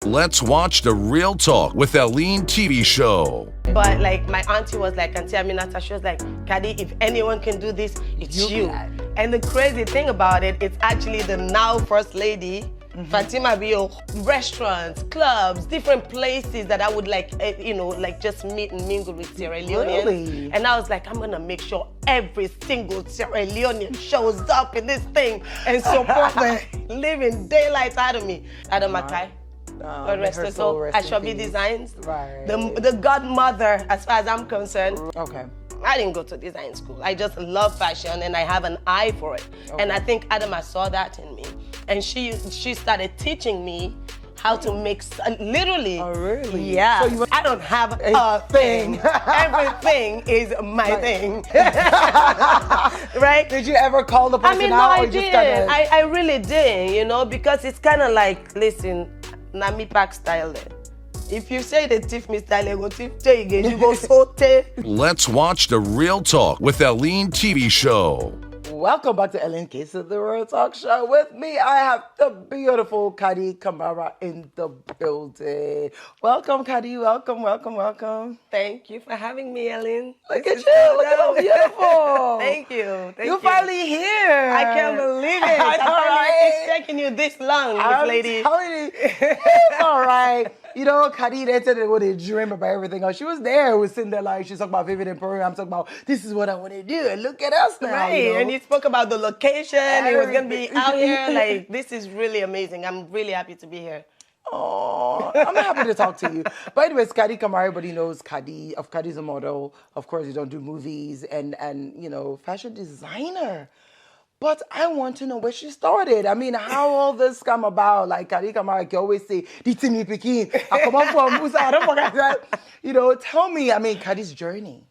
Let's watch the Real Talk with Eileen TV show. But like my auntie was like, Auntie Aminata, she was like, Kadie, if anyone can do this, it's you. And the crazy thing about it, it's actually the now First Lady, Fatima Bio, restaurants, clubs, different places that I would like, like just meet and mingle with Sierra Leoneans. Really? And I was like, I'm gonna make sure every single Sierra Leonean shows up in this thing and support the living daylights out of me. Adama Kai. God rest her soul. Aschobi Designs. Right. The godmother, as far as I'm concerned. Okay. I didn't go to design school. I just love fashion and I have an eye for it. Okay. And I think Adama saw that in me. And she started teaching me how to make, literally. Oh, really? Yeah. So I don't have a thing. Everything is my thing. Right? Did you ever call the person out? No, I or did. Just I really did, because it's kind of like, listen, Nami Pack style there. If you say the thief me style, you go thief again, you go saute. Let's watch the Real Talk with Eileen TV show. Welcome back to Ellen Case of the Real Talk Show. With me, I have the beautiful Kadie Kamara in the building. Welcome, Kadie. Welcome, welcome, welcome. Thank you for having me, Ellen. Look at you. Look at how beautiful. Thank you. You're finally here. I can't believe it. I know, right? It's taking you this long, this lady. I'm telling you, it's all right. Kadie, they said they would dream about everything else. She was there, was sitting there like, she's talking about Vivid Emporium. I'm talking about, this is what I want to do. And look at us now. Right, and you spoke about the location. It was going to be out here. Like, this is really amazing. I'm really happy to be here. Oh, I'm happy to talk to you. But anyways, Kadie Kamara, everybody knows Kadie. Kadie's a model. Of course, you don't do movies and fashion designer. But I want to know where she started. I mean, how all this come about? Like Kadie Kamara, I always say, "Ditini Pekin." I come up from Musa. I don't forget that. Tell me. I mean, Kadie's journey.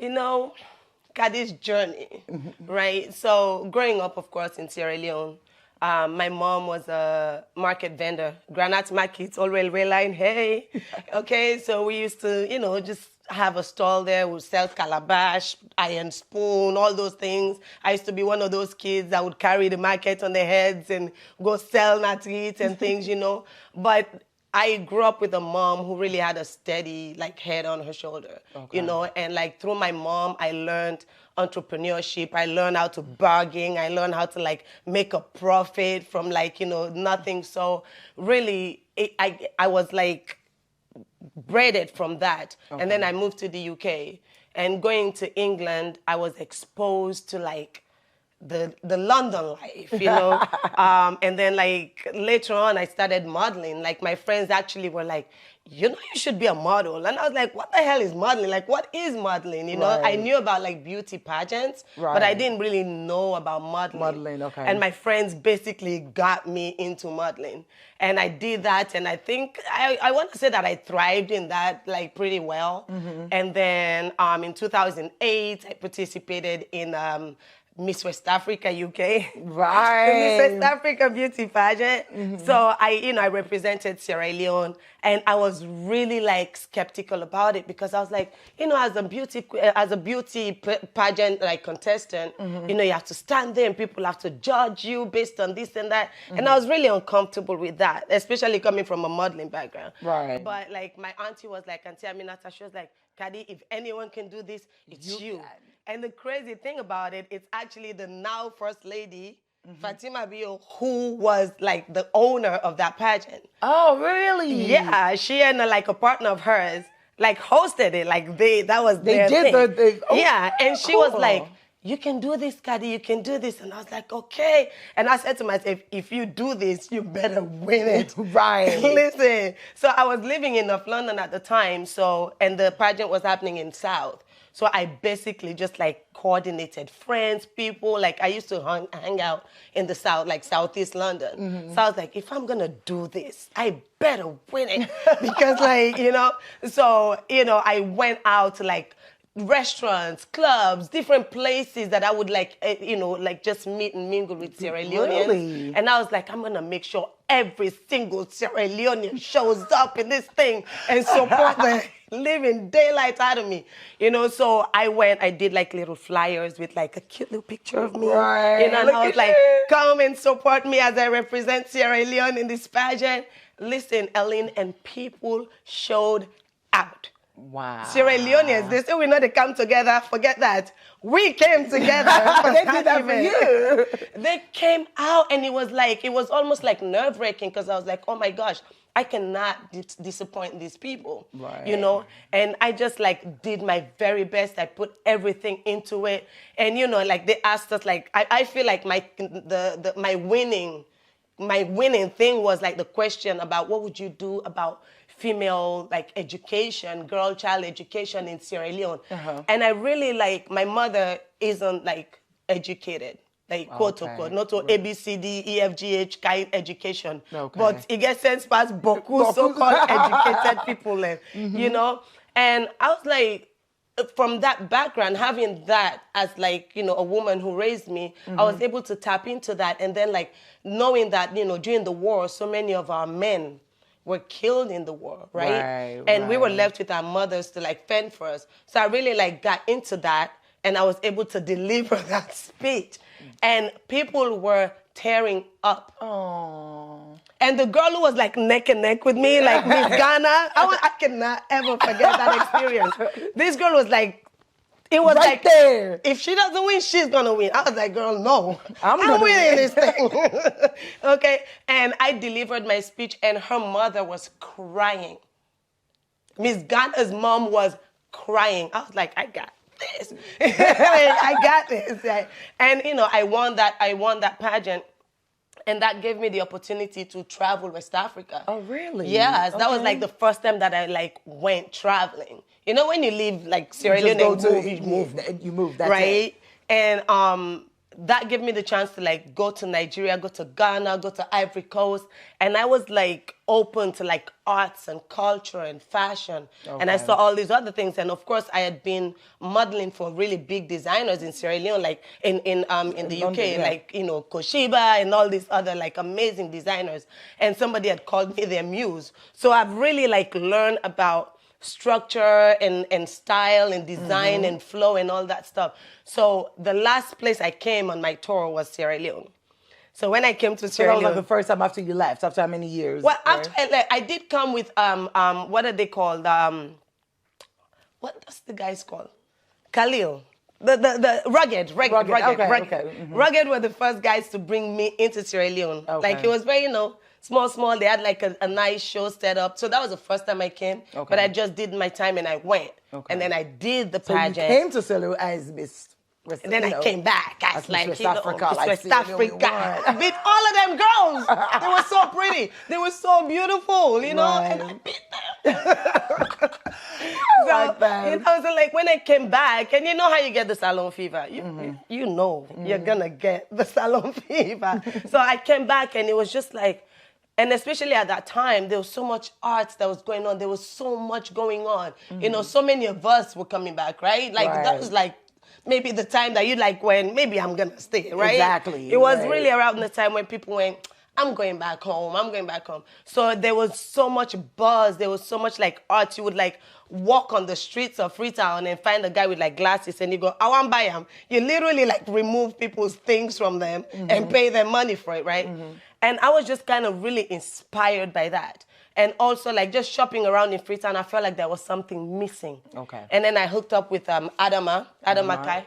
Kadie's journey, right? So growing up, of course, in Sierra Leone, my mom was a market vendor. Granite Market, all railway line. Hey, okay. So we used to, just have a stall there. We sell calabash, iron spoon, all those things. I used to be one of those kids that would carry the market on their heads and go sell natrits and things, But I grew up with a mom who really had a steady, head on her shoulder, and through my mom, I learned entrepreneurship. I learned how to bargain. I learned how to make a profit from nothing. So really, I was bred from that. Okay. And then I moved to the UK. And going to England, I was exposed to the London life, and then later on I started modeling. My friends actually were like, you should be a model. And I was like, what the hell is modeling? What is modeling? Right. I knew about beauty pageants, right, but I didn't really know about modeling. Modeling, okay. And my friends basically got me into modeling. And I did that, and I think, I want to say that I thrived in that pretty well. Mm-hmm. And then in 2008, I participated in Miss West Africa UK. Right. The Miss West Africa beauty pageant. Mm-hmm. So I represented Sierra Leone, and I was really skeptical about it because I was like, as a beauty pageant contestant, mm-hmm, you have to stand there and people have to judge you based on this and that. Mm-hmm. And I was really uncomfortable with that, especially coming from a modeling background. Right. But my auntie was like, Auntie Aminata, she was like, Kadie, if anyone can do this, it's you. And the crazy thing about it, it's actually the now First Lady, Fatima Bio, who was the owner of that pageant. Oh, really? Yeah, she and a partner of hers hosted it. That was their thing. They did the yeah, and she was like, you can do this, Kadie, you can do this. And I was like, okay. And I said to myself, if you do this, you better win it. Right. Listen, so I was living in North London at the time, and the pageant was happening in South. So I basically just coordinated friends, people. I used to hang out in the South, Southeast London. Mm-hmm. So I was like, if I'm gonna do this, I better win it. Because so, I went out to restaurants, clubs, different places that I would just meet and mingle with Sierra Leoneans. Really? And I was like, I'm gonna make sure every single Sierra Leonean shows up in this thing and support the living daylights out of me. So I did little flyers with a cute little picture of me. Right. And I was like, come and support me as I represent Sierra Leone in this pageant. listen, Ellen, and people showed out. Wow. Sierra Leoneans, they say we know they come together. Forget that. We came together. They did that for you. They came out, and it was almost like nerve-wracking, because I was like, oh my gosh, I cannot disappoint these people, right. you know? And I just like did my very best. I put everything into it. And, you know, like they asked us, like, I feel like my winning thing was like the question about what would you do about female like education, child education in Sierra Leone. And I really like, my mother isn't like educated. Like, quote unquote, not all A, B, C, D, E, F, G, H kind education. But it gets sense past beaucoup so-called educated people, you know? And I was like, from that background, having that as like, you know, a woman who raised me, I was able to tap into that. And then like knowing that, you know, during the war, so many of our men were killed in the war, right? And we were left with our mothers to like fend for us. So I really like got into that, and I was able to deliver that speech. And people were tearing up. Oh. And the girl who was like neck and neck with me, like Miss Ghana, I cannot ever forget that experience. This girl was like, it was right like, there. If she doesn't win, she's gonna win. I was like, girl, no, I'm winning win. this thing. Okay, and I delivered my speech, and her mother was crying. Miss Ghana's mom was crying. I was like, I got this. I got this. And you know, I won that pageant, and that gave me the opportunity to travel West Africa. Oh, really? Yes, that was like the first time that I like went traveling. You know, when you leave like Sierra Leone, you move that right? And that gave me the chance to like go to Nigeria, go to Ghana, go to Ivory Coast, and I was like open to like arts and culture and fashion, and I saw all these other things. And of course, I had been modeling for really big designers in Sierra Leone, like in the UK, like you know Koshiba and all these other like amazing designers. And somebody had called me their muse, so I've really like learned about structure and style and design and flow and all that stuff. So the last place I came on my tour was Sierra Leone. So when I came to Sierra Leone, that was like the first time after you left. After how many years? Well, after I left, I did come with what are they called? What's the guy's called? Khalil. The Rugged. Okay. Rugged were the first guys to bring me into Sierra Leone. Like it was very, you know, small. They had like a nice show set up. So that was the first time I came. But I just did my time and I went. And then I did the pageant. So you came to Sierra Leone as Miss West, and then I came back as like, West you know, Africa, Miss like West Sierra Leone Africa. I beat all of them girls. They were so pretty. They were so beautiful, you know, and I beat them. You know, so like when I came back, and you know how you get the salon fever. You know you're gonna get the salon fever. So I came back, and it was just like, and especially at that time, there was so much art that was going on. There was so much going on. You know, so many of us were coming back, right? Like that was like maybe the time that you like when maybe I'm gonna stay, right? Exactly. It was really around the time when people went, I'm going back home. So there was so much buzz. There was so much like art. You would like walk on the streets of Freetown and find a guy with like glasses and you go, I want to buy him. You literally like remove people's things from them and pay them money for it, right? And I was just kind of really inspired by that. And also like just shopping around in Freetown, I felt like there was something missing. And then I hooked up with Adama Kai.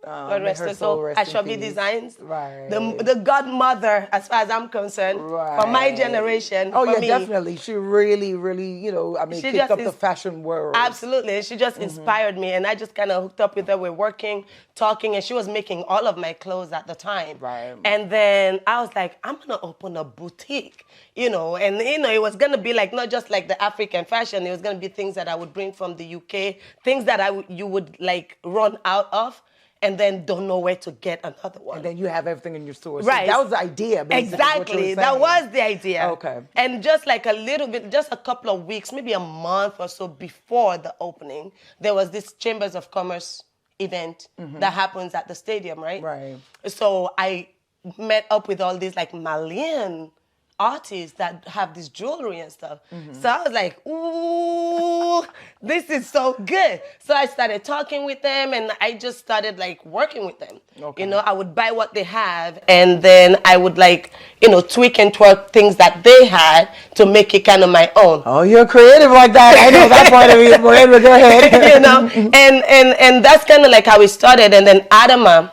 God rest her soul. Aschobi Designs. The godmother, as far as I'm concerned, for my generation. Oh, for yeah, me. Definitely. She really, really, you know, I mean, kicked up the fashion world. Absolutely. She just inspired me, and I just kind of hooked up with her. We're working, talking, and she was making all of my clothes at the time. And then I was like, I'm going to open a boutique, you know, and, you know, it was going to be like, not just like the African fashion. It was going to be things that I would bring from the UK, things that you would like run out of, and then don't know where to get another one. And then you have everything in your store. So right. that was the idea, basically. Exactly. That was the idea. Okay. And just like a little bit, just a couple of weeks, maybe a month or so before the opening, there was this Chambers of Commerce event that happens at the stadium, right? Right. So I met up with all these like Malian artists that have this jewelry and stuff. So I was like, ooh, this is so good. So I started talking with them, and I just started like working with them. Okay. You know, I would buy what they have, and then I would like, you know, tweak and twerk things that they had to make it kind of my own. Oh, you're creative like that. I know that part of you. Go ahead. You know, and that's kind of like how it started. And then Adama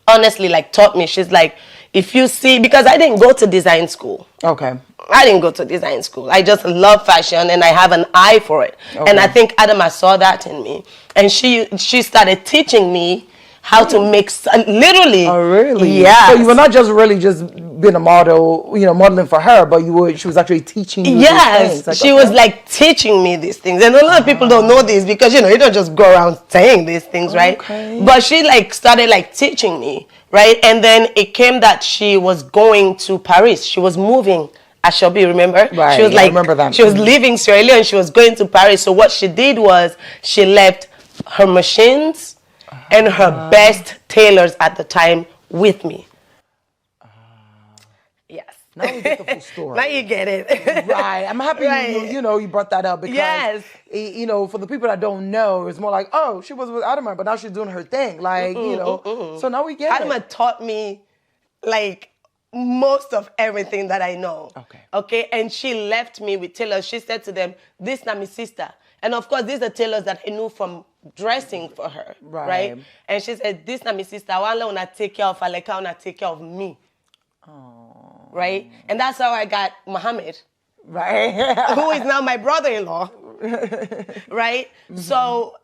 honestly like taught me. She's like, if you see, because I didn't go to design school. Okay. I didn't go to design school. I just love fashion and I have an eye for it. Okay. And I think Adama saw that in me. And she started teaching me how to make, literally. Oh, really? Yeah. So you were not just really just being a model, you know, modeling for her, but she was actually teaching you these things. Like, she was like teaching me these things. And a lot of people don't know this because, you know, you don't just go around saying these things, right? Okay. But she like started like teaching me, right? And then it came that she was going to Paris. She was moving. Aschobi, remember? Right, she was I remember that. She was leaving Sierra Leone. She was going to Paris. So what she did was she left her machines and her best tailors at the time with me. Yes. Now we get the full story. Now you get it. Right. I'm happy you know you brought that up because Yes. you know, for the people that don't know, it's more like, oh, she was with Adama, but now she's doing her thing. Like, you know. So now we get it. Adama taught me like most of everything that I know. Okay. Okay. And she left me with tailors. She said to them, "This is my sister." And of course, these are tailors that I knew from dressing for her. Right. And she said, "This is my sister. I want to take care of her like I want to take care of me." Oh. Right. And that's how I got Mohammed. Right. Who is now my brother-in-law. Right. So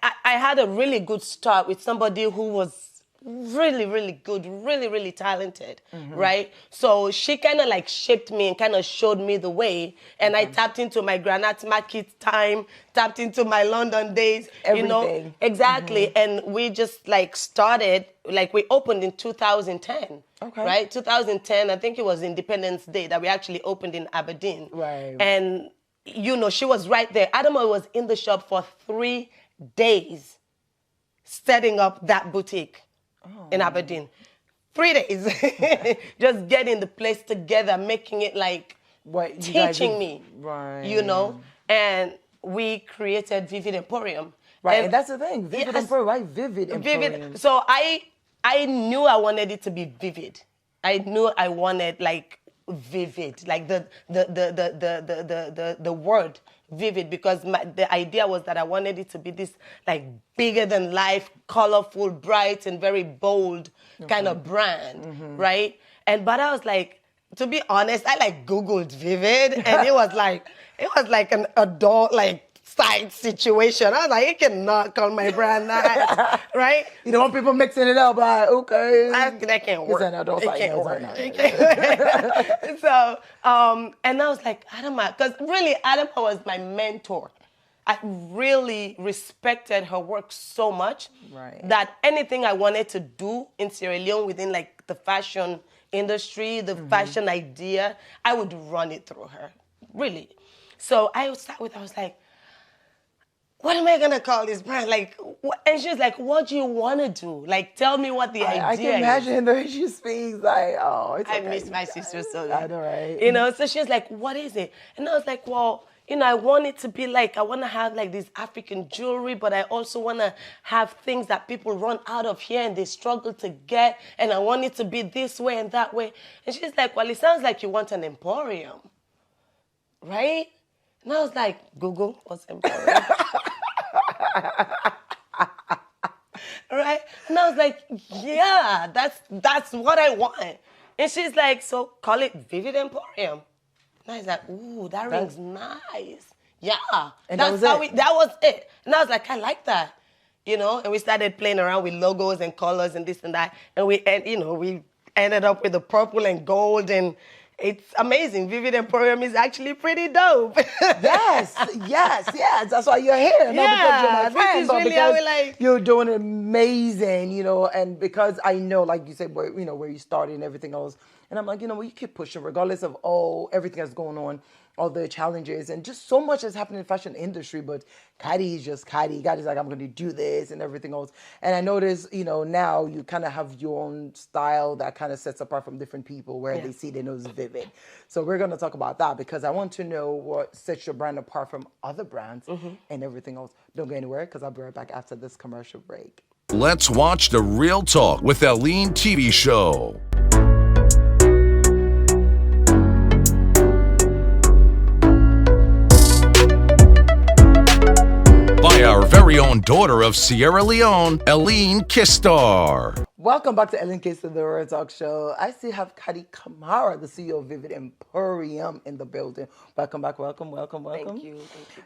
I had a really good start with somebody who was really, really good, really, really talented, right? So she kind of like shaped me and kind of showed me the way. And I tapped into my Granat Market time, tapped into my London days, you know. Everything. Exactly. And we just like started, like we opened in 2010. Okay. Right? 2010, I think it was Independence Day that we actually opened in Aberdeen. Right. And, you know, she was right there. Adama was in the shop for 3 days setting up that boutique in Aberdeen. 3 days. Just getting the place together, making it like teaching me. Right. You know? And we created Vivid Emporium. Right. And that's the thing. Vivid Emporium, right? Vivid Emporium. Vivid. So I knew I wanted it to be vivid. I knew I wanted like vivid, like the word vivid, because the idea was that I wanted it to be this like bigger than life, colorful, bright, and very bold kind of brand, right? But I was like, to be honest, I like Googled vivid, and it was like an adult like side situation. I was like, you cannot call my brand that, right? You don't want people mixing it up, like, okay. That can't work. It's an adult site. It can't work. So, and I was like, Adama, because really Adama was my mentor. I really respected her work so much that anything I wanted to do in Sierra Leone within like the fashion industry, the fashion idea, I would run it through her, really. So I was like, what am I going to call this brand? Like, and she was like, what do you want to do? Like, tell me what the idea is. I can imagine the way she speaks, like, oh, it's okay. I miss my sister so much. I know, right? You know, so she was like, what is it? And I was like, well, you know, I want it to be like, I want to have like this African jewelry, but I also want to have things that people run out of here and they struggle to get. And I want it to be this way and that way. And she's like, well, it sounds like you want an emporium, right? And I was like, Google, what's emporium? Right? And I was like, yeah, that's what I want. And she's like, so call it Vivid Emporium. And I was like, ooh, that rings nice. Yeah. And that was it. And I was like, I like that. You know, and we started playing around with logos and colors and this and that. And we ended up with the purple and gold, and it's amazing. Vivid Emporium is actually pretty dope. Yes. That's why you're here. Not because you're my friend, this is but really because how we like. You're doing amazing, you know, and because I know, like you said, where you started and everything else. And I'm like, you know, we keep pushing regardless of everything that's going on all the challenges, and just so much has happened in the fashion industry. But Kadie is just Kadie. Kadie's like, I'm going to do this and everything else. And I notice, now you kind of have your own style that kind of sets apart from different people where they see they know it's Vivid. So we're going to talk about that because I want to know what sets your brand apart from other brands and everything else. Don't go anywhere because I'll be right back after this commercial break. Let's watch The Real Talk with Leonean TV show. By our very own daughter of Sierra Leone, Leonean Kistar. Welcome back to Ellen Case of the Real Talk Show. I still have Kadie Kamara, the CEO of Vivid Emporium, in the building. Welcome back, welcome. Thank you.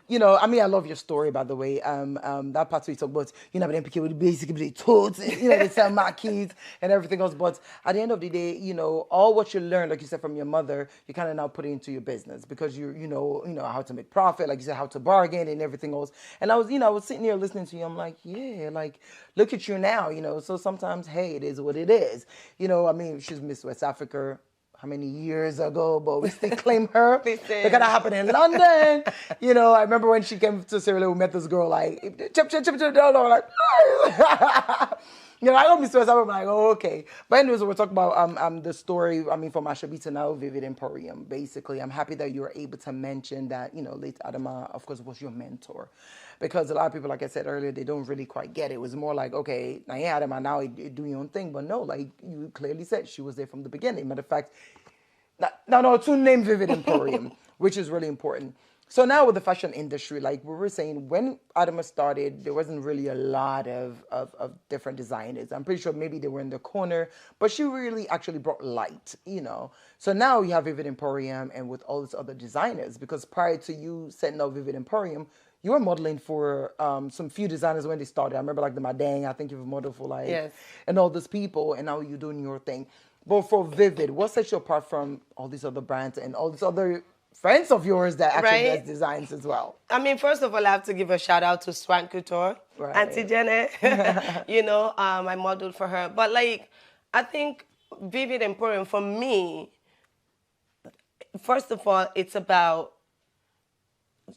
I love your story, by the way. That part where you talk about, but MPK would basically totes, they sell marquees and everything else. But at the end of the day, all what you learned, like you said, from your mother, you kind of now put it into your business because you know how to make profit, like you said, how to bargain and everything else. And I was sitting here listening to you. I'm like, yeah, like look at you now, So sometimes, hey, it is what it is. She's Miss West Africa how many years ago, but we still claim her. It kind of happened in London. I remember when she came to Sierra Leone, we met this girl like, chip, like, I don't Miss West Africa, I'm like, oh, okay. But anyways, we're talking about the story, from Aschobi to now Vivid Emporium. Basically, I'm happy that you were able to mention that, late Adama, of course, was your mentor. Because a lot of people, like I said earlier, they don't really quite get it. It was more like, okay, now yeah, Adama, now you do your own thing. But no, like you clearly said, she was there from the beginning. Matter of fact, to name Vivid Emporium, which is really important. So now with the fashion industry, like we were saying, when Adama started, there wasn't really a lot of different designers. I'm pretty sure maybe they were in the corner, but she really actually brought light, So now you have Vivid Emporium and with all these other designers, because prior to you setting up Vivid Emporium, you were modeling for some few designers when they started. I remember like the Madang, I think you've modeled for and all these people, and now you're doing your thing. But for Vivid, what sets you apart from all these other brands and all these other friends of yours that actually does designs as well? First of all, I have to give a shout out to Swan Couture, Auntie Jenny. I modeled for her. But I think Vivid Emporium for me, first of all, it's about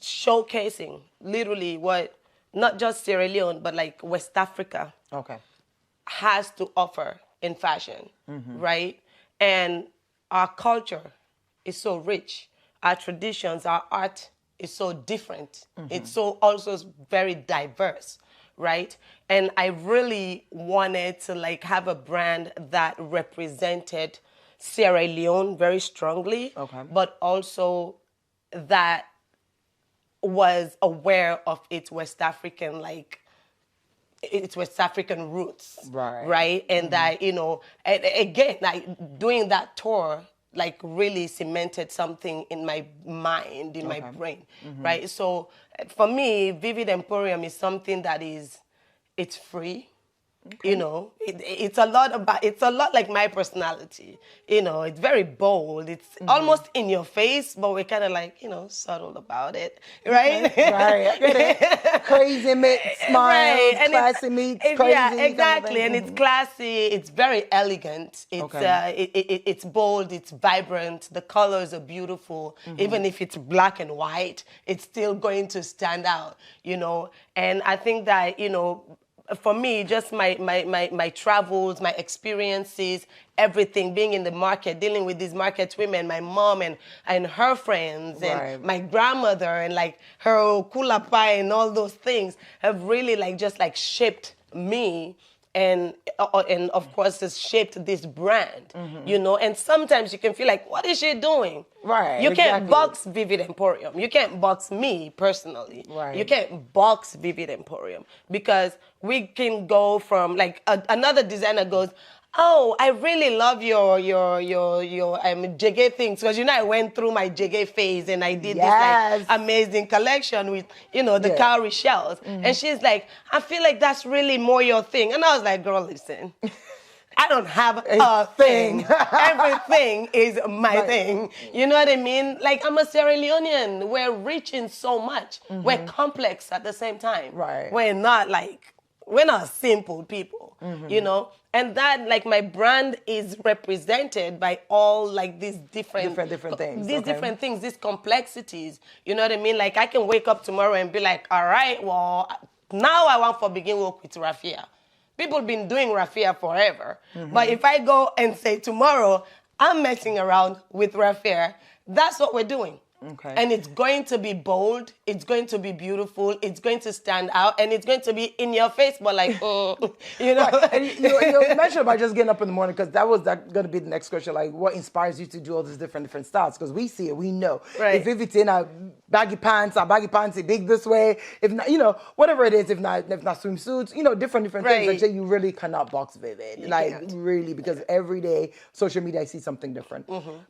showcasing literally what not just Sierra Leone, but West Africa has to offer in fashion, right? And our culture is so rich. Our traditions, our art is so different. It's so also very diverse, right? And I really wanted to have a brand that represented Sierra Leone very strongly, but also that was aware of its West African roots, right? And that again, doing that tour really cemented something in my mind, in my brain, right? So for me, Vivid Emporium is something that it's free. It's a lot like my personality. It's very bold. It's almost in your face, but we're kind of subtle about it, right? Right. I get it. Crazy meets smile, and classy meets crazy. Yeah, exactly. And it's classy. It's very elegant. It's it's bold. It's vibrant. The colors are beautiful. Even if it's black and white, it's still going to stand out. And I think that for me, just my travels, my experiences, everything, being in the market, dealing with these market women, my mom and her friends, and my grandmother, and her kula pie and all those things have really shaped me. And of course, has shaped this brand, And sometimes you can feel like, what is she doing? Right. You can't box Vivid Emporium. You can't box me personally. Right. You can't box Vivid Emporium because we can go from another designer goes, oh, I really love your jege things because I went through my jege phase and I did this amazing collection with the cowrie shells, and she's like, I feel like that's really more your thing, and I was like, girl, listen. I don't have a thing. Everything is my thing. You know what I mean? I'm a Sierra Leonean. We're rich in so much. We're complex at the same time. Right. We're not we're not simple people, you know? And that, like, my brand is represented by all, like, these different things. These different things, these complexities. You know what I mean? Like, I can wake up tomorrow and be like, all right, well, now I want to begin work with raffia. People been doing raffia forever. But if I go and say tomorrow, I'm messing around with raffia, that's what we're doing. Okay. And it's going to be bold, it's going to be beautiful, it's going to stand out, and it's going to be in your face, but like, you know. Right. And you mentioned about just getting up in the morning, because that was going to be the next question, like what inspires you to do all these different styles? Because we see it, we know. Right. If it's in a baggy pants big this way, if not, you know, whatever it is, if not swimsuits, you know, different things. Like you really cannot box Vivid. Really, because every day, social media, I see something different.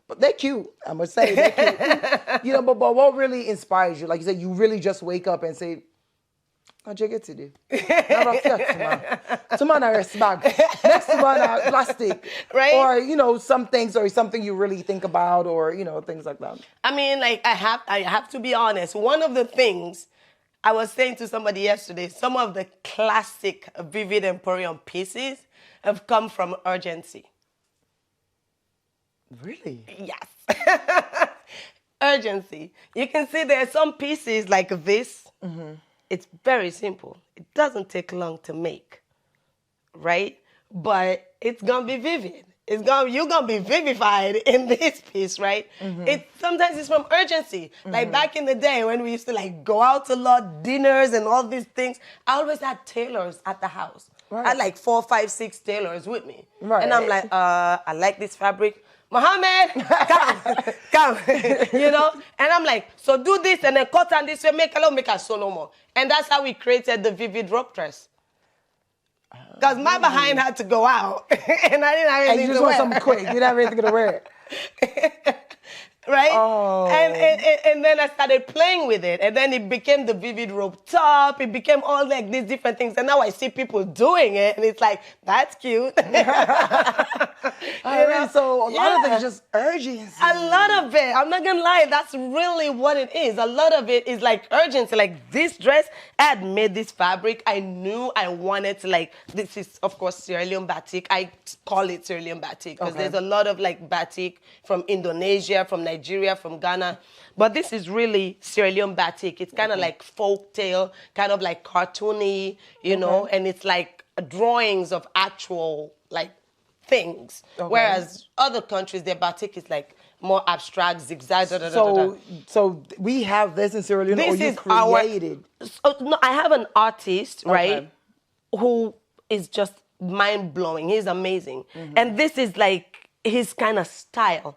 But they're cute, I must say, they're cute. You know, but what really inspires you? Like you said, you really just wake up and say, "I just get to do." Tomorrow I rest bag. Next tomorrow I plastic, right? Or you know, some things, or something you really think about, or you know, things like that. I mean, like I have to be honest. One of the things I was saying to somebody yesterday, some of the classic Vivid Emporium pieces have come from urgency. Really? Yes. Urgency. You can see there are some pieces like this. It's very simple. It doesn't take long to make, right? But it's gonna be vivid. You're gonna be vivified in this piece, right? Sometimes it's from urgency. Like back in the day when we used to like go out a lot, dinners and all these things, I always had tailors at the house. Right. I had like 4, 5, 6 tailors with me. Right. And I'm like, I like this fabric. Mohammed, come, you know? And I'm like, so do this and then cut on this way, make a so no more. And that's how we created the Vivid rope dress. Because my behind had to go out and I didn't have anything to wear. And you just want something quick, you didn't have anything to wear. Right? Oh. And then I started playing with it. And then it became the Vivid rope top. It became all like these different things. And now I see people doing it. And it's like, that's cute. So a lot of it is just urgency. A lot of it. I'm not going to lie. That's really what it is. A lot of it is like urgency. Like this dress, I had made this fabric. I knew I wanted to like, this is of course Sierra Leone Batic. I call it Sierra Leone Batic because there's a lot of like batik from Indonesia, from Nigeria, from Ghana. But this is really Sierra Leone Batic. It's kind of like folk tale, kind of like cartoony, you know, and it's like drawings of actual like things. Whereas other countries, their batik is like more abstract, zigzag, So we have this in Sierra Leone, this or you is created? No, I have an artist, right, who is just mind-blowing. He's amazing. And this is like his kind of style.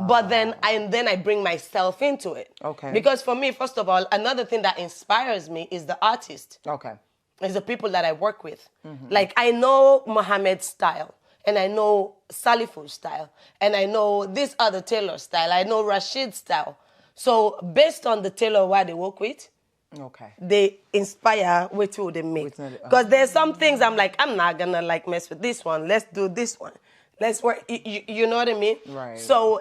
But then I bring myself into it. Okay. Because for me, first of all, another thing that inspires me is the artist. Okay. It's the people that I work with. Like, I know Mohammed's style, and I know Salifu's style, and I know this other tailor style. I know Rashid's style. So based on the tailor where they work with, they inspire which will they make. Because there's some things I'm like, I'm not gonna like mess with this one. Let's do this one. Let's work. You know what I mean? Right. So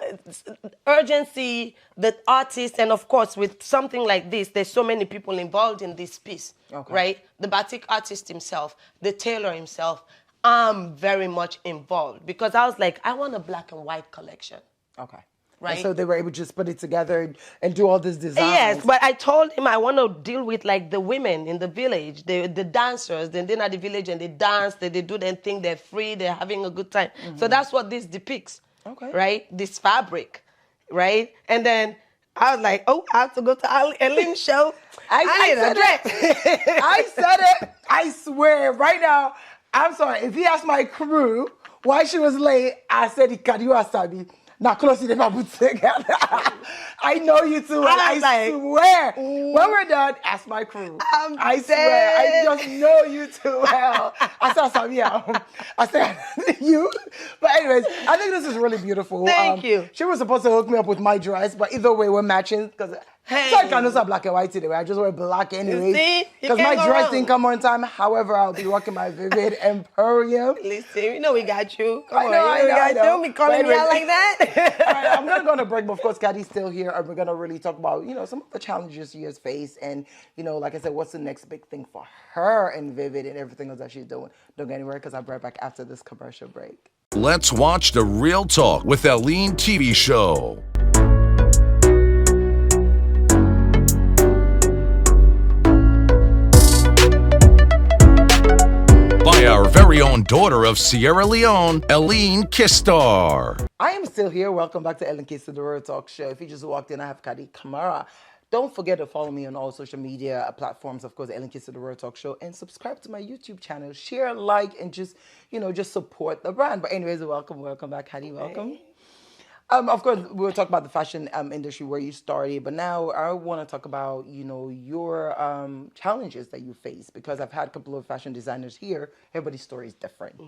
urgency, the artist, and of course with something like this, there's so many people involved in this piece, right? The batik artist himself, the tailor himself. I'm very much involved because I was like, I want a black and white collection. Okay. Right. And so they were able to just put it together and do all this design. Yes, but I told him I want to deal with like the women in the village, the dancers. They're at the village and they dance, they do their thing, they're free, they're having a good time. So that's what this depicts, right? This fabric, right? And then I was like, oh, I have to go to Eileen's show. I need a dress. I said it. I swear, right now, I'm sorry. If he asked my crew why she was late, I said, Kadie Wasabi. Now, close to my boots together. I know you too, and I swear, when we're done, ask my crew. I swear, I just know you too well. I saw Samia. I said, you. But anyways, I think this is really beautiful. Thank you. She was supposed to hook me up with my dress, but either way, we're matching, because Hey. So I cannot say black and white today. I just wear black anyway. See? You Because can't my go dress wrong. didn't come on time. However, I'll be rocking my Vivid Emporium. Listen, you know we got you. Come I on, know, you I know we know, I got know. you. Be calling But me out anyway. like that. All right, I'm going to go on a break, but of course, Kadie's still here, and we're going to really talk about, some of the challenges she has faced, and, like I said, what's the next big thing for her in Vivid and everything else that she's doing. Don't go anywhere, because I'll be right back after this commercial break. Let's watch the Real Talk with Eileen TV show. By our very own daughter of Sierra Leone, Eileen Kistar. I am still here. Welcome back to Ellen Kiss to the Real Talk Show. If you just walked in, I have Kadie Kamara. Don't forget to follow me on all social media platforms, of course, Ellen Kiss to the Real Talk Show, and subscribe to my YouTube channel. Share, like, and just support the brand. But anyways, welcome back, Kadie. Welcome. Of course, we'll talk about the fashion industry where you started, but now I want to talk about, your challenges that you face, because I've had a couple of fashion designers here. Everybody's story is different.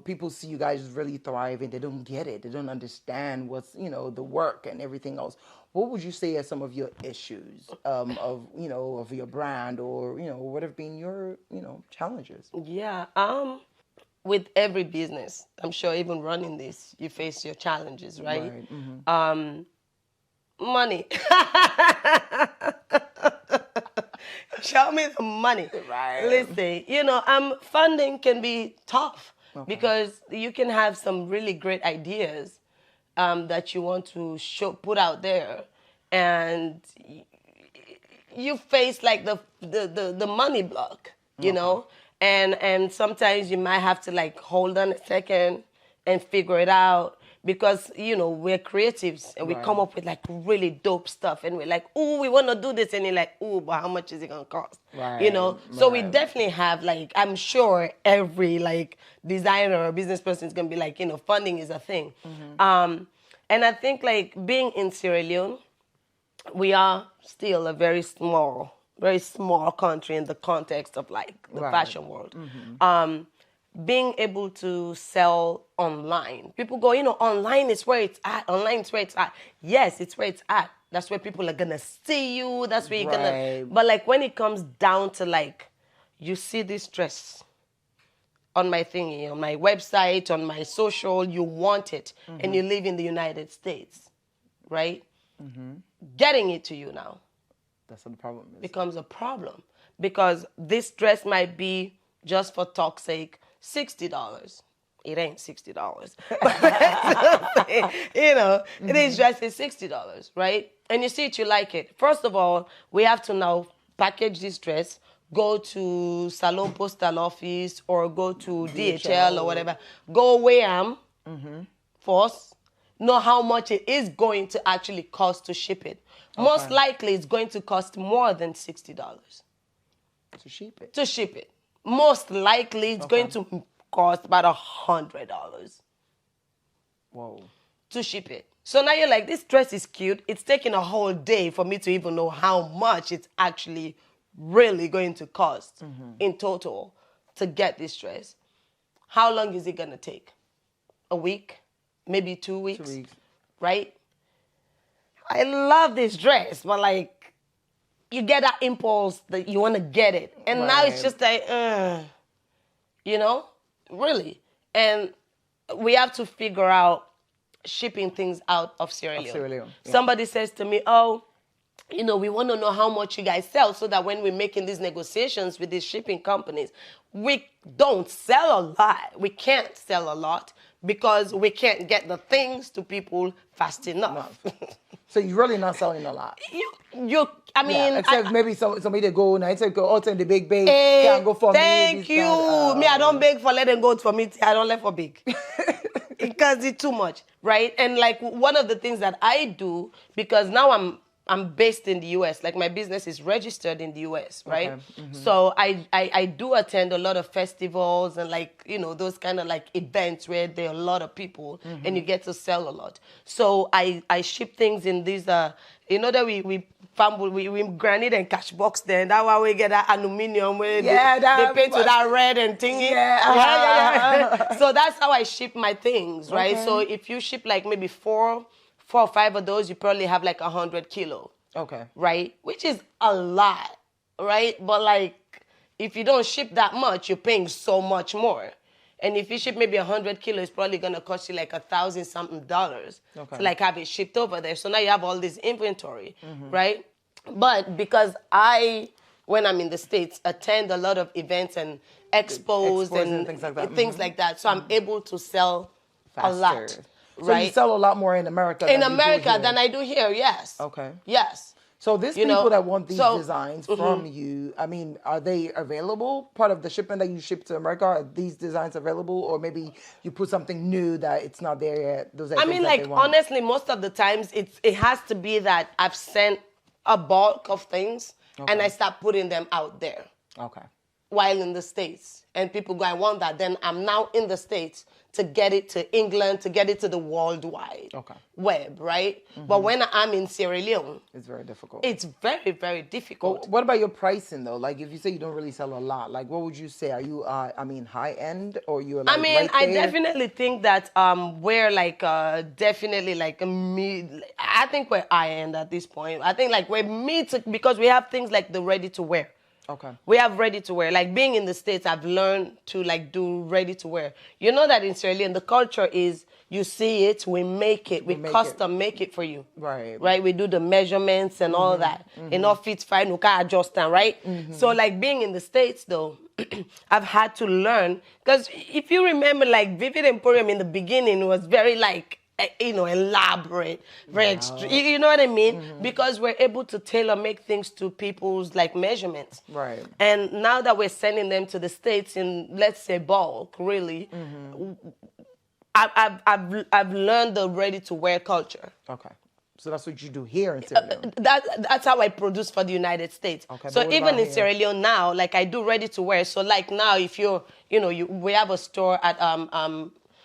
People see you guys really thrive and they don't get it. They don't understand what's, the work and everything else. What would you say are some of your issues of your brand, or, what have been your, challenges? Yeah. With every business, I'm sure even running this, you face your challenges, right? Money. Show me the money. Right. Listen, funding can be tough because you can have some really great ideas that you want to put out there, and you face like the money block, you know. And sometimes you might have to like hold on a second and figure it out, because we're creatives and we come up with like really dope stuff, and we're like, ooh, we want to do this, and you're like, ooh, but how much is it gonna cost? So we definitely have, like, I'm sure every like designer or business person is gonna be like, funding is a thing. And I think like being in Sierra Leone, we are still a very small country in the context of like the fashion world. Being able to sell online, people go, online is where it's at. Online is where it's at. Yes, it's where it's at. That's where people are gonna see you. That's where you're gonna. But like when it comes down to like, you see this dress on my thingy, on my website, on my social, you want it, and you live in the United States, right? Getting it to you now. That's what the problem is. Becomes a problem, because this dress might be, just for talk's sake, $60. It ain't $60. This dress is $60, right? And you see it, you like it. First of all, we have to now package this dress, go to Salon Postal Office or go to DHL or whatever, go weigh them first, know how much it is going to actually cost to ship it. Most likely it's going to cost more than $60. To ship it. Most likely it's going to cost about $100. Whoa. To ship it. So now you're like, this dress is cute. It's taking a whole day for me to even know how much it's actually really going to cost in total to get this dress. How long is it going to take? A week? Maybe 2 weeks? 2 weeks. Right? I love this dress, but like, you get that impulse that you want to get it. And now it's just like, really. And we have to figure out shipping things out of Sierra Leone. Somebody says to me, oh, we want to know how much you guys sell, so that when we're making these negotiations with these shipping companies, we don't sell a lot. We can't sell a lot because we can't get the things to people fast enough. So you're really not selling a lot. Except maybe somebody that go, I say go out in the big bag, can't go for thank me. Me, I don't beg for let them go for me. I don't let for big. Because it's too much, right? And like one of the things that I do, because now I'm based in the US, like my business is registered in the US, right? So I do attend a lot of festivals and like, those kind of like events where there are a lot of people and you get to sell a lot. So I ship things in these, that we granite and cash box there. That why we get that aluminium where they paint with that red and thingy. So that's how I ship my things, right? So if you ship like maybe four or five of those, you probably have like 100 kilo Okay. Right? Which is a lot, right? But like, if you don't ship that much, you're paying so much more. And if you ship maybe 100 kilos, it's probably gonna cost you like $1,000 something to like have it shipped over there. So now you have all this inventory, right? But because when I'm in the States, attend a lot of events and expos and things like that. So I'm able to sell a lot. So right? you sell a lot more in America than I do here, yes. Okay. Yes. So these people that want these designs from you, I mean, are they available? Part of the shipment that you ship to America, are these designs available? Or maybe you put something new that it's not there yet? Those are like, honestly, most of the times it has to be that I've sent a bulk of things and I start putting them out there. Okay. While in the States. And people go, I want that. Then I'm now in the States to get it to England, to get it to the worldwide web, right? But when I'm in Sierra Leone, it's very difficult. It's very, very difficult. But what about your pricing though? Like if you say you don't really sell a lot, like what would you say? Are you, high end or you're like I definitely think that we're like definitely like a mid. I think we're high end at this point. I think like we're mid because we have things like the ready to wear. Okay. We have ready to wear. Like being in the States, I've learned to like do ready to wear. You know that in Sierra Leone, the culture is you see it, we make it, we custom make it for you. Right. Right. We do the measurements and all that. Enough fits fine, we can adjust them, right? So like being in the States though, I've had to learn because if you remember, like Vivid Emporium in the beginning was very like, elaborate, very extreme. You know what I mean? Because we're able to tailor make things to people's like measurements. Right. And now that we're sending them to the States in, let's say, bulk, really, I've learned the ready-to-wear culture. Okay. So that's what you do here in Sierra Leone? That's how I produce for the United States. Okay, so even in Sierra Leone now, like I do ready-to-wear. So like now, if we have a store at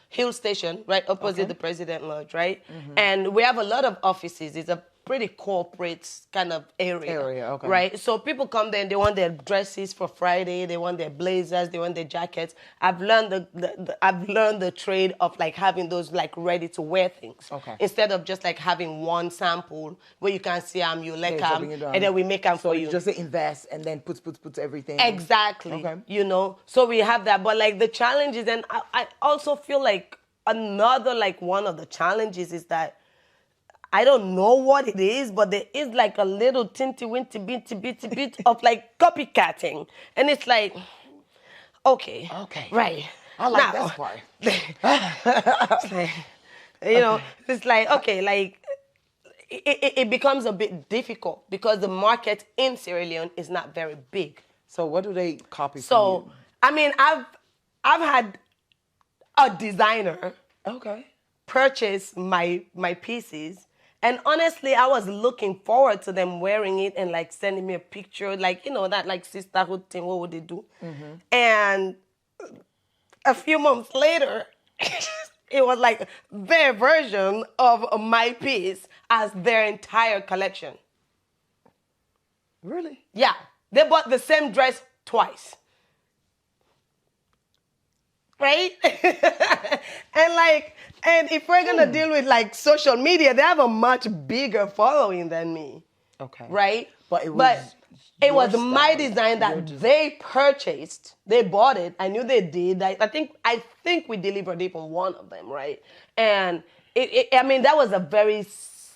Hill Station, right opposite the President Lodge, right? And we have a lot of offices. It's a pretty corporate kind of area, right? So people come there and they want their dresses for Friday, they want their blazers, they want their jackets. I've learned the trade of like having those like ready to wear things, instead of just like having one sample where you can see them, you like them, and then we make them for you. So just invest and then put everything. Exactly. So we have that, but like the challenges, and I also feel like another like one of the challenges is that I don't know what it is, but there is like a little tinty-winty bit of like copycatting. And it's like, okay. Right. I like this part. It's like, it's like, okay, like it becomes a bit difficult because the market in Sierra Leone is not very big. So what do they copy from you? So, I've had a designer purchase my pieces. And honestly, I was looking forward to them wearing it and like sending me a picture, like, that like sisterhood thing, what would they do? And a few months later, it was like their version of my piece as their entire collection. Really? Yeah. They bought the same dress twice. Right? And if we're going to deal with like social media, they have a much bigger following than me. Okay. Right? But it was my design that they purchased. They bought it. I knew they did. I think we delivered even one of them, right? And that was a very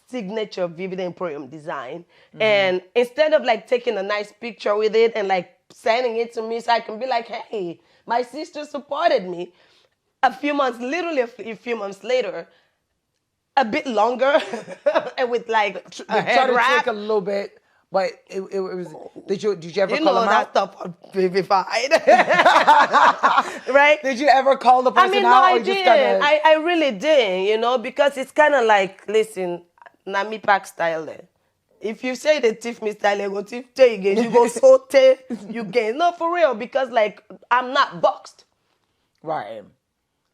signature Vivid Emporium design. And instead of like taking a nice picture with it and like sending it to me so I can be like, hey, my sister supported me. A few months later, a bit longer, and with like a head wrap. To take a little bit, but it was. Did you ever call them out? That stuff vivified, right? Did you ever call the person out? I did. I really did, because it's kind of like, listen, Nami Pack style there. If you say the thief me style, you go thief again. You go saute, you gain. No, for real, because like I'm not boxed. Right.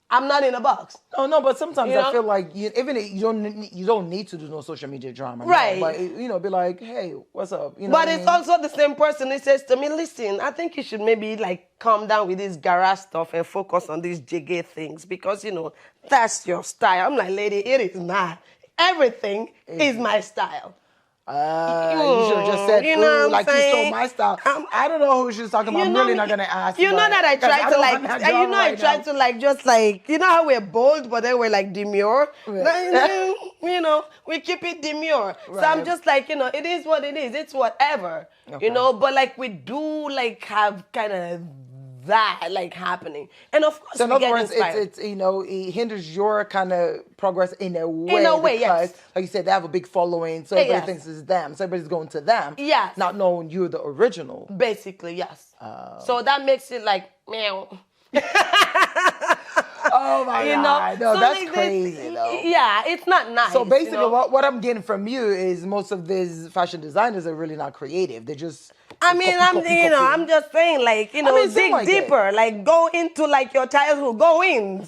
I'm not in a box. Oh no, but sometimes I feel like you don't need to do no social media drama, right? No, but be like, hey, what's up? But it's also the same person who says to me, listen, I think you should maybe like calm down with this garage stuff and focus on these jiggy things because that's your style. I'm like, lady, it is not. Everything is my style. You should have just said, you know what I'm like saying? you stole my style. I don't know who she's talking about. I'm really not going to ask. You know that I tried to like, you know, I tried now. to like, just like, you know how we're bold, but then we're like demure? Right. You know, we keep it demure. Right. So I'm just like, you know, it is what it is. It's whatever, Okay. you know, but like we do like have kind of that like happening. And of course, So in we other get words, inspired. it's you know, it hinders your kind of progress in a way. In a way, because, yes. like you said, they have a big following, so everybody Yes. thinks it's them. So everybody's going to them. Yes. Not knowing you're the original. Basically, yes. So that makes it like, meow. Oh my You know? God. No, So that's like crazy though. Yeah, it's not nice. So basically, you know? what I'm getting from you is most of these fashion designers are really not creative. They're just. I mean, copy. I'm just saying, like, you know, mean, seem dig like it. deeper, like, go into like your childhood, go in,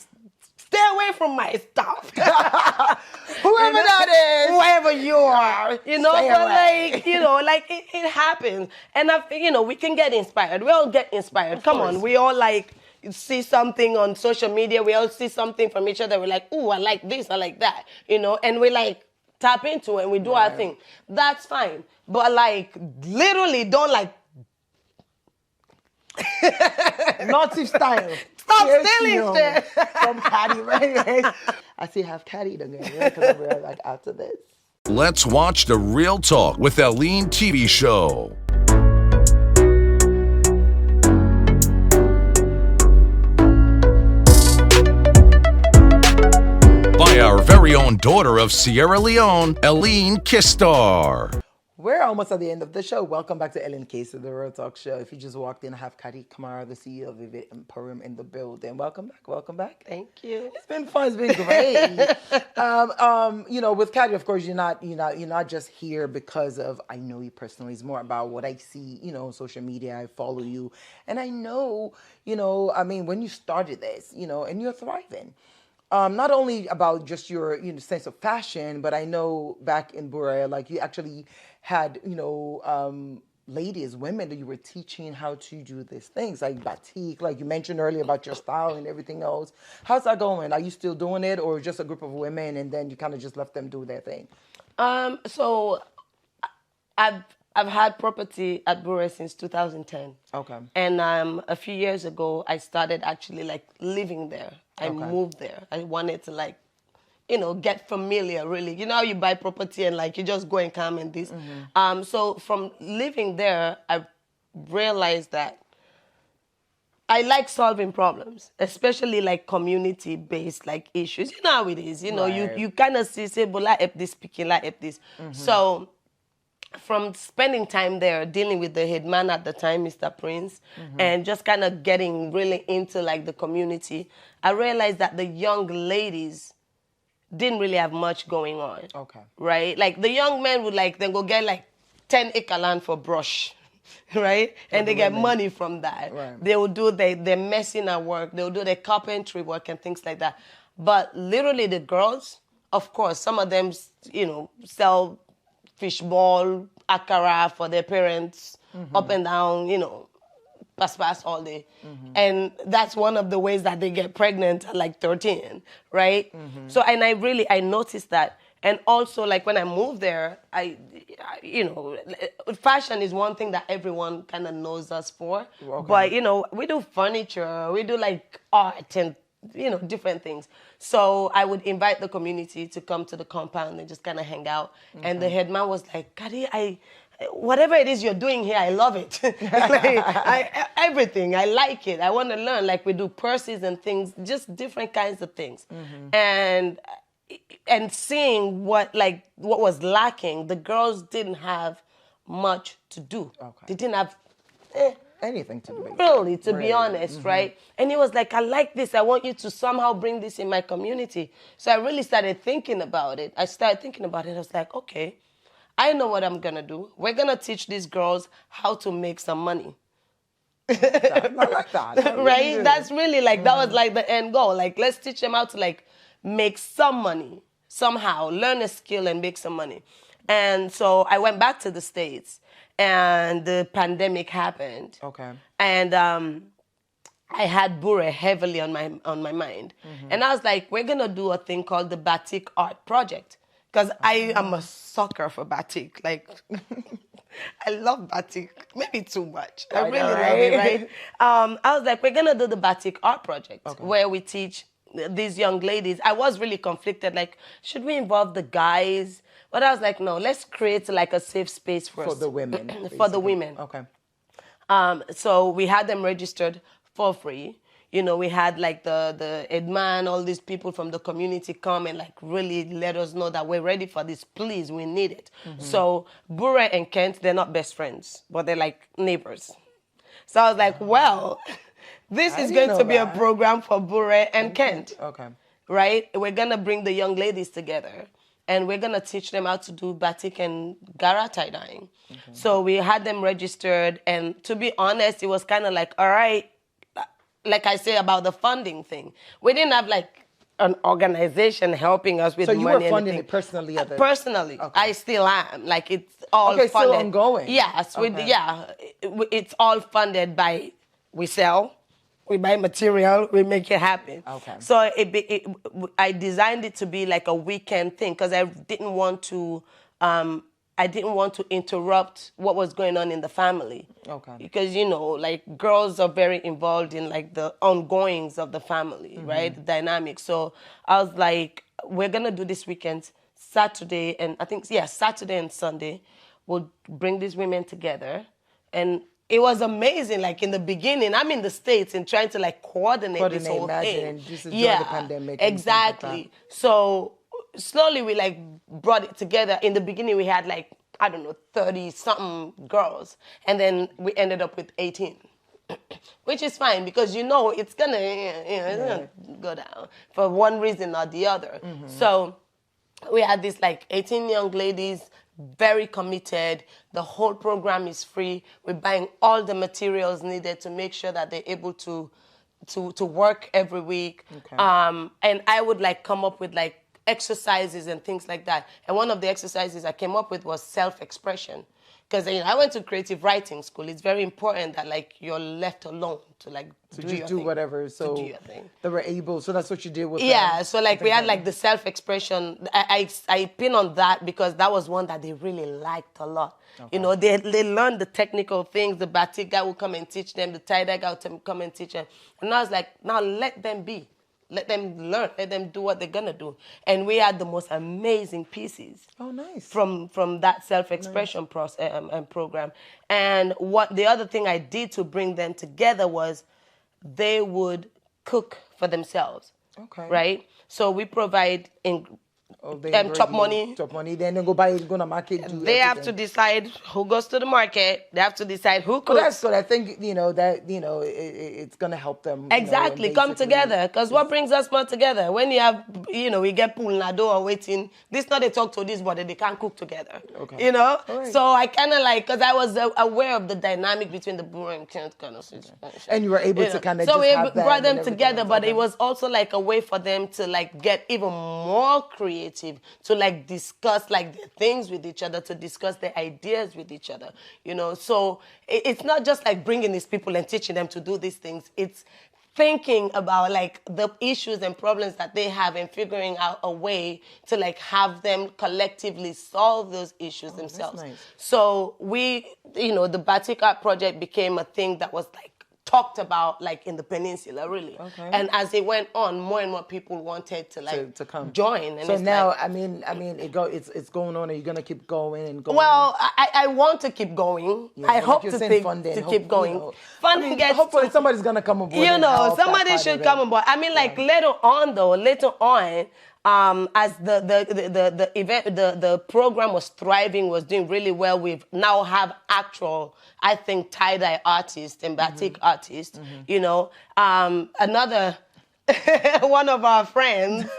stay away from my stuff. Whoever that is. Whoever you are, you know, Stay but away. like, you know, like it happens. And I think, you know, we can get inspired. We all get inspired. Come course. on, we all like see something on social media. We all see something from each other. We're like, ooh, I like this, I like that, you know, and we like tap into it and we do our thing. That's fine. But like, literally don't like Naughty style. Stop Here's stealing you shit. from Kadie, right? I see half Kadie again, right? Because I'm really like after this. Let's watch the Real Talk with Leonean TV show. By our very own daughter of Sierra Leone, Leonean Kistar. We're almost at the end of the show. Welcome back to Ellen Case of the Real Talk Show. If you just walked in, I have Kadie Kamara, the CEO of Vivid Emporium, in the building. Welcome back. Welcome back. Thank you. It's been fun. It's been great. You know, with Kadie, of course, you're not just here because of I know you personally. It's more about what I see, you know, on social media. I follow you, and I know, you know, I mean, when you started this, you know, and you're thriving. Not only about just your sense of fashion, but I know back in Bure, like you actually had, you know, ladies, women that you were teaching how to do these things like batik, like you mentioned earlier about your style and everything else. How's that going? Are you still doing it, or just a group of women and then you kind of just left them do their thing? So I've had property at Bure since 2010. Okay. And a few years ago, I started actually like living there. I moved there. I wanted to like, you know, get familiar really. You know how you buy property and like you just go and come and this. So from living there, I realized that I like solving problems, especially like community-based like issues. You know how it is. You know, you kind of say, but like help this speaking, like help this. So from spending time there, dealing with the head man at the time, Mr. Prince, and just kind of getting really into like the community, I realized that the young ladies didn't really have much going on. Okay. Right? Like the young men would like then go get like 10-acre land for brush. Right? And they get money from that. Right. They will do their messing at work. They will do their carpentry work and things like that. But literally the girls, of course, some of them, you know, sell fishball, akara for their parents, up and down, you know, pass all day. And that's one of the ways that they get pregnant at like 13, right? So, and I noticed that. And also, like, when I moved there, I you know, fashion is one thing that everyone kind of knows us for. Okay. But, you know, we do furniture, we do, like, art and, you know, different things. So I would invite the community to come to the compound and just kind of hang out. And the headman was like, Kadie, whatever it is you're doing here, I love it. Like, everything, I like it. I want to learn. Like, we do purses and things, just different kinds of things. And seeing what was lacking, the girls didn't have much to do. Okay. They didn't have anything to do. Really, to be honest, right? And he was like, I like this. I want you to somehow bring this in my community. So I really started thinking about it. I was like, okay, I know what I'm going to do. We're going to teach these girls how to make some money. I like that. Right? That's really like, that was like the end goal. Like, let's teach them how to like make some money somehow, learn a skill and make some money. And so I went back to the States and the pandemic happened. Okay. And I had Bure heavily on my mind. And I was like, we're going to do a thing called the Batic Art Project. because I am a sucker for batik. Like, I love batik, maybe too much. I really love it, right? I was like, we're gonna do the batik art project where we teach these young ladies. I was really conflicted, like, should we involve the guys? But I was like, no, let's create like a safe space for the women. For the women. Okay. So we had them registered for free. You know, we had like the Edman, all these people from the community come and like really let us know that we're ready for this. Please, we need it. So Bure and Kent, they're not best friends, but they're like neighbors. So I was like, well, this is going to be a program for Bure and Kent. Okay. Right? We're going to bring the young ladies together and we're going to teach them how to do batik and gara tie-dyeing. So we had them registered, and to be honest, it was kind of like, all right, like I say about the funding thing, we didn't have like an organization helping us with money. So you were funding it personally? Personally, I still am. Like it's all funded. Still ongoing? Yes, it's all funded by, we sell, we buy material, we make it happen. Okay. So I designed it to be like a weekend thing because I didn't want to interrupt what was going on in the family. Okay. Because, you know, like girls are very involved in like the ongoings of the family, right? The dynamics. So I was like, we're going to do this weekend, Saturday and Sunday. We'll bring these women together. And it was amazing. Like in the beginning, I'm in the States and trying to like coordinate this whole thing. And just enjoy the pandemic. Exactly. Like so slowly we like brought it together. In the beginning we had like, I don't know, 30-something girls. And then we ended up with 18. Which is fine because you know it's gonna go down for one reason or the other. So we had this like 18 young ladies, very committed. The whole program is free. We're buying all the materials needed to make sure that they're able to work every week. Okay. And I would like come up with like exercises and things like that. And one of the exercises I came up with was self-expression. Because I went to creative writing school. It's very important that like you're left alone to like do whatever. So do your thing. They were able. So that's what you did with. Yeah. So like we had like the self-expression. I pin on that because that was one that they really liked a lot. Okay. You know, they learned the technical things. The batik guy will come and teach them. The tie-dye guy will come and teach them. And I was like, now let them be. Let them learn. Let them do what they're gonna do. And we had the most amazing pieces. Oh, nice. From that self-expression process program. And what the other thing I did to bring them together was they would cook for themselves. Okay. Right. So we provide chop money. Chop money. Then they go buy. Go to market. They have to decide who goes to the market. They have to decide who cooks. That's what I think. It's gonna help them. Exactly, come together. Because what brings us more together? When you have, we get pool nado or waiting. This not they talk to this, but they can't cook together. Okay. Right. So I kind of like, because I was aware of the dynamic between the Bure and Kent kind of situation. And you were able to kind of. So we brought them together, but it was also like a way for them to like get even more creative. To like discuss like the things with each other, to discuss the ideas with each other, So it's not just like bringing these people and teaching them to do these things. It's thinking about like the issues and problems that they have and figuring out a way to like have them collectively solve those issues themselves. That's nice. So we, the Batik Art Project became a thing that was like talked about like in the peninsula, really. Okay. And as it went on, more and more people wanted to like to come join. And so now, like, it's going on. Are you gonna keep going and going? Well, I want to keep going. Yeah, I hope to keep going. Funding gets. Hopefully, somebody's gonna come aboard. Somebody should come aboard. I mean, like later on. As the event, the program was thriving, was doing really well. We now have actual, I think, tie-dye artists and batik artists. Another one of our friends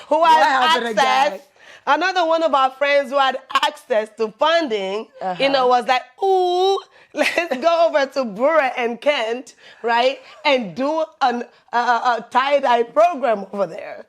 who had access. Another one of our friends who had access to funding, was like, ooh, let's go over to Bure and Kent, right, and do a tie-dye program over there.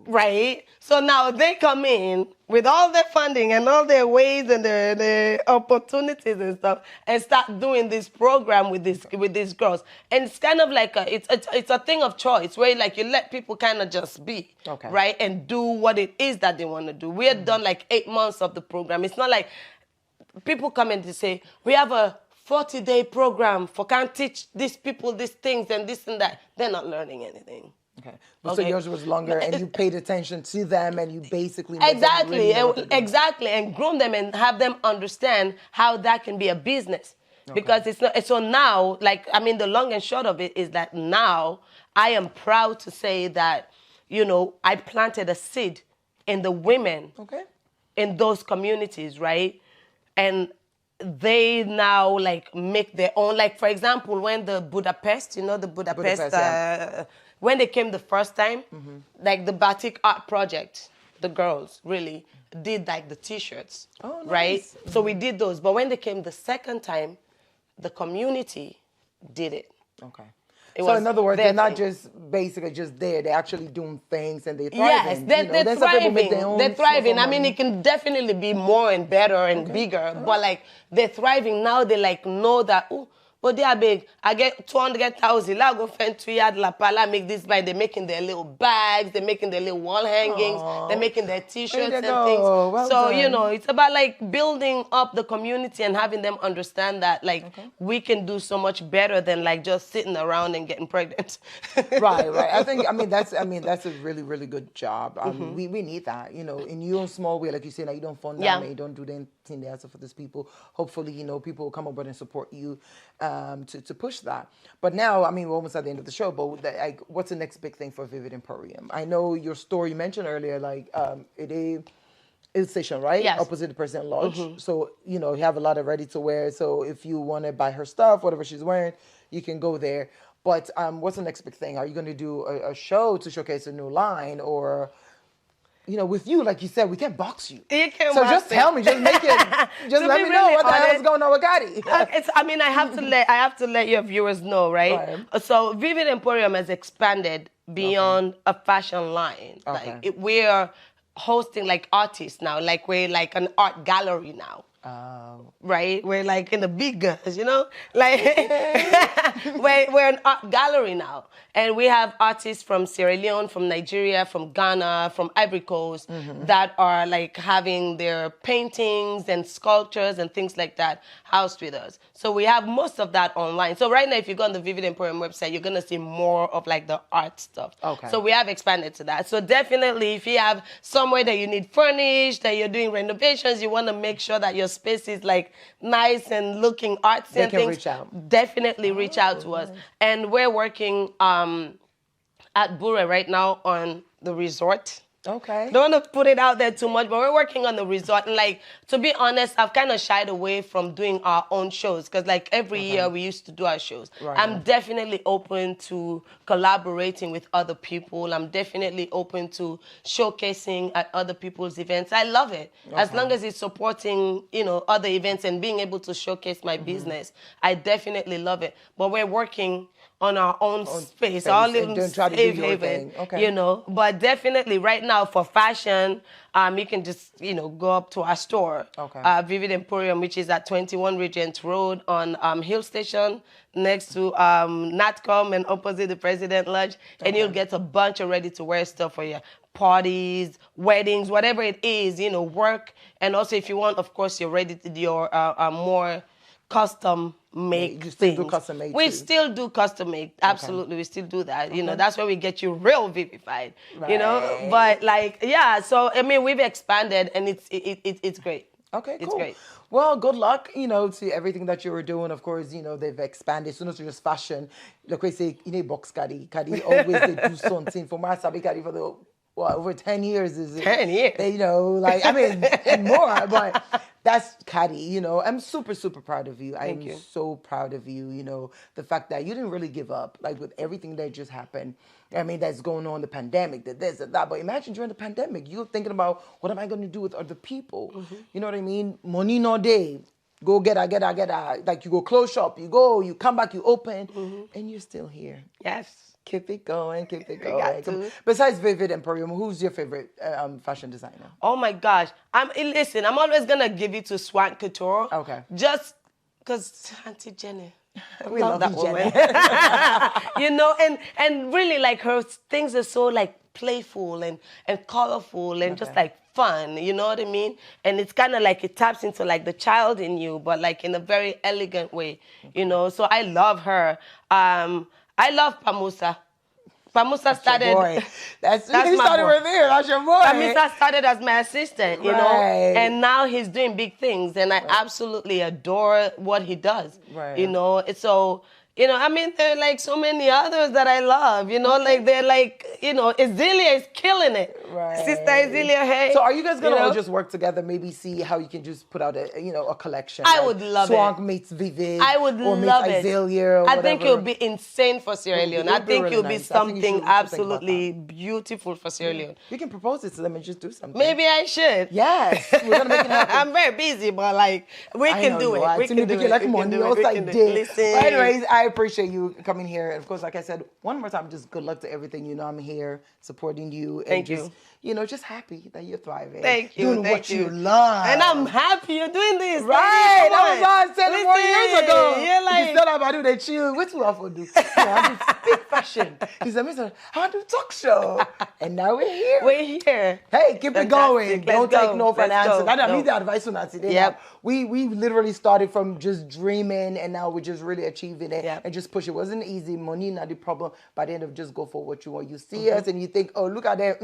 Right? So now they come in with all their funding and all their ways and their opportunities and stuff, and start doing this program with these girls. And it's kind of like it's a thing of choice where like you let people kind of just be, right, and do what it is that they want to do. We had done like 8 months of the program. It's not like people come in to say we have a 40-day program for can't teach these people these things and this and that. They're not learning anything. Okay. So yours was longer, and you paid attention to them, and you basically exactly and groom them and have them understand how that can be a business. Because it's not. So now, like, I mean, the long and short of it is that now I am proud to say that, you know, I planted a seed in the women in those communities, right? And they now like make their own. Like, for example, when the Budapest, you know, the Budapest when they came the first time, like the Batic art project, the girls really did like the T-shirts, right? So we did those. But when they came the second time, the community did it. Okay. So in other words, they're not just basically just there. They're actually doing things and they're thriving. Yes, they're thriving. They're thriving. I mean, it can definitely be more and better and bigger. But like, they're thriving now. They like know that, oh, but they are big. I get 200,000. I go find 2 yard la pala, make this by. They're making their little bags. They're making their little wall hangings. They're making their T-shirts and things. Well so, done. You know, it's about like building up the community and having them understand that like we can do so much better than like just sitting around and getting pregnant. Right. I mean that's a really, really good job. We need that, you know, in your own small way, like you say, like you don't fund them and you don't do anything there for these people. Hopefully, you know, people will come over and support you. To push that. But now, I mean, we're almost at the end of the show, but like, what's the next big thing for Vivid Emporium? I know your store you mentioned earlier, like it is station, right? Yes. Opposite the President Lodge. So, you know, you have a lot of ready to wear. So if you want to buy her stuff, whatever she's wearing, you can go there. But what's the next big thing? Are you going to do a show to showcase a new line, or... You know, with you, like you said, we can't box you. You can't so box just tell me, just make it, just let me know what the hell is going on with Kadie. I mean, I have to let your viewers know, right? So Vivid Emporium has expanded beyond a fashion line. Like we're hosting like artists now. Like we're like an art gallery now. Right? We're like in the big guns, you know? Like we're an art gallery now. And we have artists from Sierra Leone, from Nigeria, from Ghana, from Ivory Coast that are like having their paintings and sculptures and things like that housed with us. So we have most of that online. So right now, if you go on the Vivid Emporium website, you're going to see more of like the art stuff. So we have expanded to that. So definitely, if you have somewhere that you need furnished, that you're doing renovations, you want to make sure that your space is like nice and looking artsy and things. Reach out. Definitely reach out to us. And we're working at Bure right now on the resort. Don't want to put it out there too much, but we're working on the resort. And like, to be honest, I've kind of shied away from doing our own shows because like every year we used to do our shows. I'm definitely open to collaborating with other people. I'm definitely open to showcasing at other people's events. I love it. As long as it's supporting, you know, other events and being able to showcase my business, I definitely love it. But we're working on our own space, our little safe haven, you know. But definitely right now for fashion, you can just, you know, go up to our store, Vivid Emporium, which is at 21 Regent Road on Hill Station, next to Natcom and opposite the President Lodge. And you'll get a bunch of ready-to-wear stuff for your parties, weddings, whatever it is, you know, work. And also if you want, of course, your more custom make you still things. Do custom made we too. Still do custom make. Absolutely, we still do that. You know, that's where we get you real vivified. You know, but like, yeah. So I mean, we've expanded, and it's great. Okay, it's cool. great. Well, good luck, you know, to everything that you were doing. Of course, you know, they've expanded. As soon as just fashion, like we say, you know, box Kadie. Kadie always they do something for my Sabi Kadie for the over 10 years. Is it? 10 years. They, you know, like, I mean, and more, but that's Kadie, you know. I'm super, super proud of you. Thank you. I'm so proud of you, you know, the fact that you didn't really give up, like with everything that just happened. I mean, that's going on, the pandemic, the this, the that. But imagine during the pandemic, you're thinking about, what am I going to do with other people? You know what I mean? Money no day. Go get her. Like, you go close shop, you go, you come back, you open, and you're still here. Yes. Keep it going, keep it got going. to. Besides Vivid Emporium, who's your favorite fashion designer? Oh my gosh. Listen, I'm always gonna give it to Swank Couture. Okay. Just because Auntie Jenny. We love that you, woman. Jenny. You know, and really like her things are so like playful and colorful and just like fun, you know what I mean? And it's kind of like it taps into like the child in you, but like in a very elegant way, you know? So I love her. I love Pamusa. Pamusa started. Boy. That's my he started boy. right there. That's your boy. Pamusa started as my assistant, you know, Right. and now he's doing big things, and I absolutely adore what he does. Right. You know, it's so. You know, I mean, there are like so many others that I love, you know, like they're like, you know, Ezelia is killing it. Right. Sister Ezelia, hey. So are you guys gonna you know? all just work together? Maybe see how you can just put out a collection. I like would love Swank it. meets Vivid. I would or love meets it. Azalea or I think it whatever. would be insane for Sierra Leone. I It would be think really it would be nice. I think you should something think about absolutely beautiful for Sierra Leone. You can propose it to them and just do something. Maybe I should. Yes, we're gonna make it happen. I'm very busy, but like we I can know do you it. are. We To can me, do because it. like We can money, do it. also We like can do dick. it. Listen. But anyways, I appreciate you coming here. And of course, like I said, one more time, just good luck to everything. You know, I'm here supporting you. And Thank just, you. Just happy that you're thriving. Thank you. Doing thank what you love. And I'm happy you're doing this. Right, Lady, come that was us 10 more years ago. You're like, Instead of I do they chill, what do I for do? I do big fashion. He said, Mr. I want to do talk show. And now we're here. we're here. Hey, keep it going. Fantastic. Don't Let's take go. no for an Let's answer. go. I No. need the advice on that today. Yep. We literally started from just dreaming and now we're just really achieving it Yep. and just push it. It wasn't easy. Money not the problem. By the end of just go for what you want. You see us and you think, oh, look at them.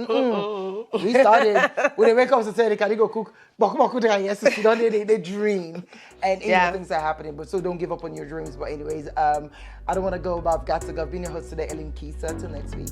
We started when they wake up and say, can they go cook? Yes, they dream. And things are happening. But so don't give up on your dreams. But anyways, I don't want to go, but I've got to go. Being your host today, Ellen Kisa. Till next week.